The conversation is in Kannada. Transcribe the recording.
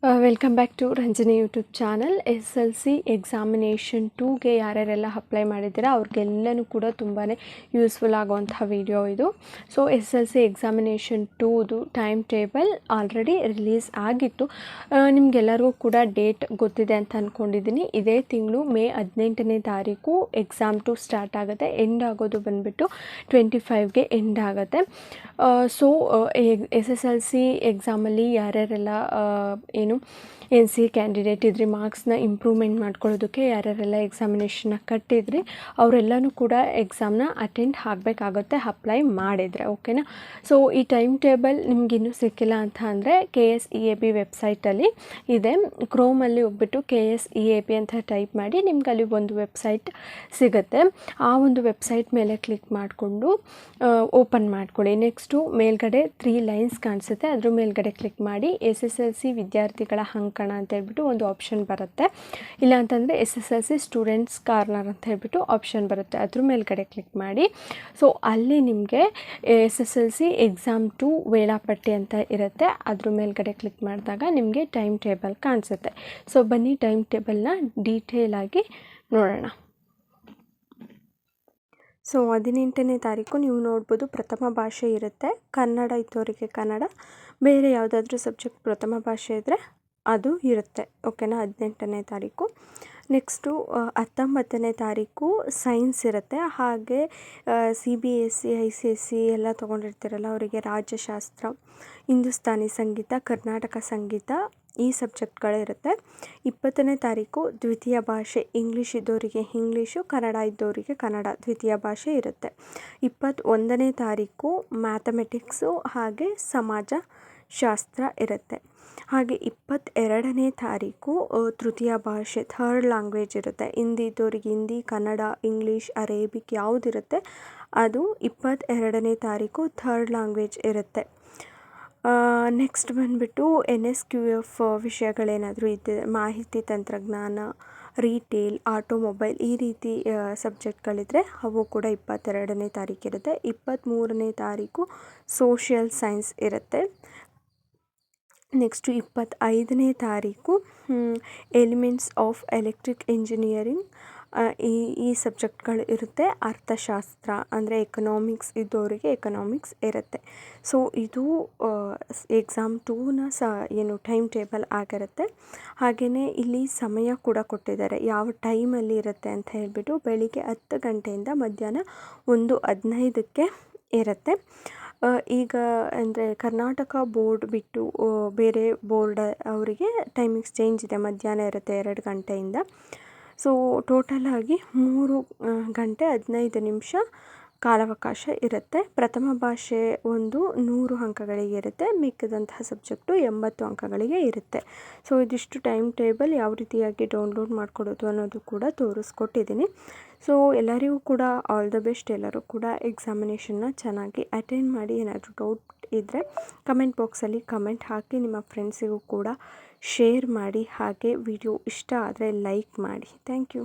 Welcome back to Ranjani YouTube channel. SSLC examination 2ಗೆ ಯಾರ್ಯಾರೆಲ್ಲ ಅಪ್ಲೈ ಮಾಡಿದ್ದೀರಾ ಅವ್ರಿಗೆಲ್ಲನೂ ಕೂಡ ತುಂಬಾ ಯೂಸ್ಫುಲ್ ಆಗುವಂಥ ವಿಡಿಯೋ ಇದು. ಸೊ SSLC ಎಕ್ಸಾಮಿನೇಷನ್ 2ದು ಟೈಮ್ ಟೇಬಲ್ ಆಲ್ರೆಡಿ ರಿಲೀಸ್ ಆಗಿತ್ತು. ನಿಮಗೆಲ್ಲರಿಗೂ ಕೂಡ ಡೇಟ್ ಗೊತ್ತಿದೆ ಅಂತ ಅಂದ್ಕೊಂಡಿದ್ದೀನಿ. ಇದೇ ತಿಂಗಳು ಮೇ 18ನೇ ತಾರೀಕು ಎಕ್ಸಾಮ್ 2 ಸ್ಟಾರ್ಟ್ ಆಗುತ್ತೆ. ಎಂಡ್ ಆಗೋದು ಬಂದುಬಿಟ್ಟು 25ಗೆ ಎಂಡ್ ಆಗುತ್ತೆ. ಸೊ SSLC ಎಕ್ಸಾಮಲ್ಲಿ ಯಾರ್ಯಾರೆಲ್ಲ NC ಕ್ಯಾಂಡಿಡೇಟ್ ಇದ್ರಿ, ಮಾರ್ಕ್ಸ್ನ ಇಂಪ್ರೂವ್ಮೆಂಟ್ ಮಾಡ್ಕೊಳ್ಳೋದಕ್ಕೆ ಯಾರ್ಯಾರೆಲ್ಲ ಎಕ್ಸಾಮಿನೇಷನ್ನ ಕಟ್ಟಿದ್ರಿ ಅವರೆಲ್ಲನೂ ಕೂಡ ಎಕ್ಸಾಮ್ನ ಅಟೆಂಡ್ ಆಗಬೇಕಾಗುತ್ತೆ ಅಪ್ಲೈ ಮಾಡಿದರೆ, ಓಕೆನಾ. ಸೊ ಈ ಟೈಮ್ ಟೇಬಲ್ ನಿಮಗಿನ್ನೂ ಸಿಕ್ಕಿಲ್ಲ ಅಂತ ಅಂದರೆ KSEAB ವೆಬ್ಸೈಟಲ್ಲಿ ಇದೆ. ಕ್ರೋಮಲ್ಲಿ ಹೋಗ್ಬಿಟ್ಟು KSEAB ಅಂತ ಟೈಪ್ ಮಾಡಿ ನಿಮ್ಗೆ ಅಲ್ಲಿ ಒಂದು ವೆಬ್ಸೈಟ್ ಸಿಗುತ್ತೆ. ಆ ಒಂದು ವೆಬ್ಸೈಟ್ ಮೇಲೆ ಕ್ಲಿಕ್ ಮಾಡಿಕೊಂಡು ಓಪನ್ ಮಾಡ್ಕೊಳ್ಳಿ. ನೆಕ್ಸ್ಟು ಮೇಲ್ಗಡೆ 3 ಲೈನ್ಸ್ ಕಾಣಿಸುತ್ತೆ, ಅದ್ರ ಮೇಲ್ಗಡೆ ಕ್ಲಿಕ್ ಮಾಡಿ SSLC ವಿದ್ಯಾರ್ಥಿಗಳ ಅಂಕಣ ಅಂತ ಹೇಳ್ಬಿಟ್ಟು ಒಂದು ಆಪ್ಷನ್ ಬರುತ್ತೆ. ಇಲ್ಲ ಅಂತಂದರೆ SSLC ಸ್ಟೂಡೆಂಟ್ಸ್ ಕಾರ್ನರ್ ಅಂತ ಹೇಳ್ಬಿಟ್ಟು ಆಪ್ಷನ್ ಬರುತ್ತೆ, ಅದ್ರ ಮೇಲ್ಗಡೆ ಕ್ಲಿಕ್ ಮಾಡಿ. ಸೊ ಅಲ್ಲಿ ನಿಮಗೆ SSLC ಎಕ್ಸಾಮ್ 2 ವೇಳಾಪಟ್ಟಿ ಅಂತ ಇರುತ್ತೆ, ಅದ್ರ ಮೇಲ್ಗಡೆ ಕ್ಲಿಕ್ ಮಾಡಿದಾಗ ನಿಮಗೆ ಟೈಮ್ ಟೇಬಲ್ ಕಾಣಿಸುತ್ತೆ. ಸೊ ಬನ್ನಿ ಟೈಮ್ ಟೇಬಲ್ನ ಡೀಟೇಲ್ ಆಗಿ ನೋಡೋಣ. ಸೊ 18ನೇ ತಾರೀಕು ನೀವು ನೋಡ್ಬೋದು ಪ್ರಥಮ ಭಾಷೆ ಇರುತ್ತೆ. ಕನ್ನಡ ಇದ್ದವರಿಗೆ ಕನ್ನಡ, ಬೇರೆ ಯಾವುದಾದ್ರೂ ಸಬ್ಜೆಕ್ಟ್ ಪ್ರಥಮ ಭಾಷೆ ಇದ್ದರೆ ಅದು ಇರುತ್ತೆ, ಓಕೆನಾ. 18ನೇ ತಾರೀಕು. ನೆಕ್ಸ್ಟು 19ನೇ ತಾರೀಕು ಸೈನ್ಸ್ ಇರುತ್ತೆ. ಹಾಗೆ CBSE ICSE ಎಲ್ಲ ತೊಗೊಂಡಿರ್ತೀರಲ್ಲ ಅವರಿಗೆ ರಾಜ್ಯಶಾಸ್ತ್ರ, ಹಿಂದೂಸ್ತಾನಿ ಸಂಗೀತ, ಕರ್ನಾಟಕ ಸಂಗೀತ ಈ ಸಬ್ಜೆಕ್ಟ್ಗಳಿರುತ್ತೆ. 20ನೇ ತಾರೀಕು ದ್ವಿತೀಯ ಭಾಷೆ, ಇಂಗ್ಲೀಷ್ ಇದ್ದವರಿಗೆ ಇಂಗ್ಲೀಷು, ಕನ್ನಡ ಇದ್ದವರಿಗೆ ಕನ್ನಡ ದ್ವಿತೀಯ ಭಾಷೆ ಇರುತ್ತೆ. 21ನೇ ತಾರೀಕು ಮ್ಯಾಥಮೆಟಿಕ್ಸು ಹಾಗೆ ಸಮಾಜಶಾಸ್ತ್ರ ಇರುತ್ತೆ. ಹಾಗೆ 22ನೇ ತಾರೀಕು ತೃತೀಯ ಭಾಷೆ, ಥರ್ಡ್ ಲ್ಯಾಂಗ್ವೇಜ್ ಇರುತ್ತೆ. ಹಿಂದಿ ಇದ್ದವರಿಗೆ ಹಿಂದಿ, ಕನ್ನಡ, ಇಂಗ್ಲೀಷ್, ಅರೇಬಿಕ್ ಯಾವುದಿರುತ್ತೆ ಅದು 22ನೇ ತಾರೀಕು ಥರ್ಡ್ ಲ್ಯಾಂಗ್ವೇಜ್ ಇರುತ್ತೆ. ನೆಕ್ಸ್ಟ್ ಬಂದುಬಿಟ್ಟು NSQF ವಿಷಯಗಳೇನಾದರೂ ಇದೆ, ಮಾಹಿತಿ ತಂತ್ರಜ್ಞಾನ, ರೀಟೇಲ್, ಆಟೋಮೊಬೈಲ್ ಈ ರೀತಿ ಸಬ್ಜೆಕ್ಟ್ಗಳಿದ್ರೆ ಅವು ಕೂಡ 22ನೇ ತಾರೀಕು ಇರುತ್ತೆ. 23ನೇ ತಾರೀಕು ಸೋಷಿಯಲ್ ಸೈನ್ಸ್ ಇರುತ್ತೆ. ನೆಕ್ಸ್ಟು 25ನೇ ತಾರೀಕು ಎಲಿಮೆಂಟ್ಸ್ ಆಫ್ ಎಲೆಕ್ಟ್ರಿಕ್ ಇಂಜಿನಿಯರಿಂಗ್ ಈ ಸಬ್ಜೆಕ್ಟ್ಗಳು ಇರುತ್ತೆ. ಅರ್ಥಶಾಸ್ತ್ರ ಅಂದರೆ ಎಕನಾಮಿಕ್ಸ್ ಇದ್ದವರಿಗೆ ಎಕನಾಮಿಕ್ಸ್ ಇರುತ್ತೆ. ಸೊ ಇದು ಎಕ್ಸಾಮ್ 2ನ ಟೈಮ್ ಟೇಬಲ್ ಆಗಿರುತ್ತೆ. ಹಾಗೆಯೇ ಇಲ್ಲಿ ಸಮಯ ಕೂಡ ಕೊಟ್ಟಿದ್ದಾರೆ, ಯಾವ ಟೈಮಲ್ಲಿ ಇರುತ್ತೆ ಅಂತ ಹೇಳಿಬಿಟ್ಟು. ಬೆಳಿಗ್ಗೆ 10 ಗಂಟೆಯಿಂದ ಮಧ್ಯಾಹ್ನ 1:15ಕ್ಕೆ ಇರುತ್ತೆ. ಈಗ ಅಂದರೆ ಕರ್ನಾಟಕ ಬೋರ್ಡ್ ಬಿಟ್ಟು ಬೇರೆ ಬೋರ್ಡ್ ಅವರಿಗೆ ಟೈಮಿಂಗ್ಸ್ ಚೇಂಜ್ ಇದೆ, ಮಧ್ಯಾಹ್ನ ಇರುತ್ತೆ 2 ಗಂಟೆಯಿಂದ. ಸೊ ಟೋಟಲಾಗಿ 3 ಗಂಟೆ 15 ನಿಮಿಷ ಕಾಲಾವಕಾಶ ಇರುತ್ತೆ. ಪ್ರಥಮ ಭಾಷೆ 100 ಅಂಕಗಳಿಗೆ ಇರುತ್ತೆ, ಮಿಕ್ಕಿದಂತಹ ಸಬ್ಜೆಕ್ಟು 80 ಅಂಕಗಳಿಗೆ ಇರುತ್ತೆ. ಸೊ ಇದಿಷ್ಟು ಟೈಮ್ ಟೇಬಲ್ ಯಾವ ರೀತಿಯಾಗಿ ಡೌನ್ಲೋಡ್ ಮಾಡ್ಕೊಡೋದು ಅನ್ನೋದು ಕೂಡ ತೋರಿಸ್ಕೊಟ್ಟಿದ್ದೀನಿ. ಸೊ ಎಲ್ಲರಿಗೂ ಕೂಡ ಆಲ್ ದ ಬೆಸ್ಟ್. ಎಲ್ಲರೂ ಕೂಡ ಎಕ್ಸಾಮಿನೇಷನ್ನ ಚೆನ್ನಾಗಿ ಅಟೆಂಡ್ ಮಾಡಿ. ಏನಾದರೂ ಡೌಟ್ ಇದ್ದರೆ ಕಮೆಂಟ್ ಬಾಕ್ಸಲ್ಲಿ ಕಮೆಂಟ್ ಹಾಕಿ, ನಿಮ್ಮ ಫ್ರೆಂಡ್ಸಿಗೂ ಕೂಡ ಶೇರ್ ಮಾಡಿ. ಹಾಗೆ ವಿಡಿಯೋ ಇಷ್ಟ ಆದರೆ ಲೈಕ್ ಮಾಡಿ. Thank you.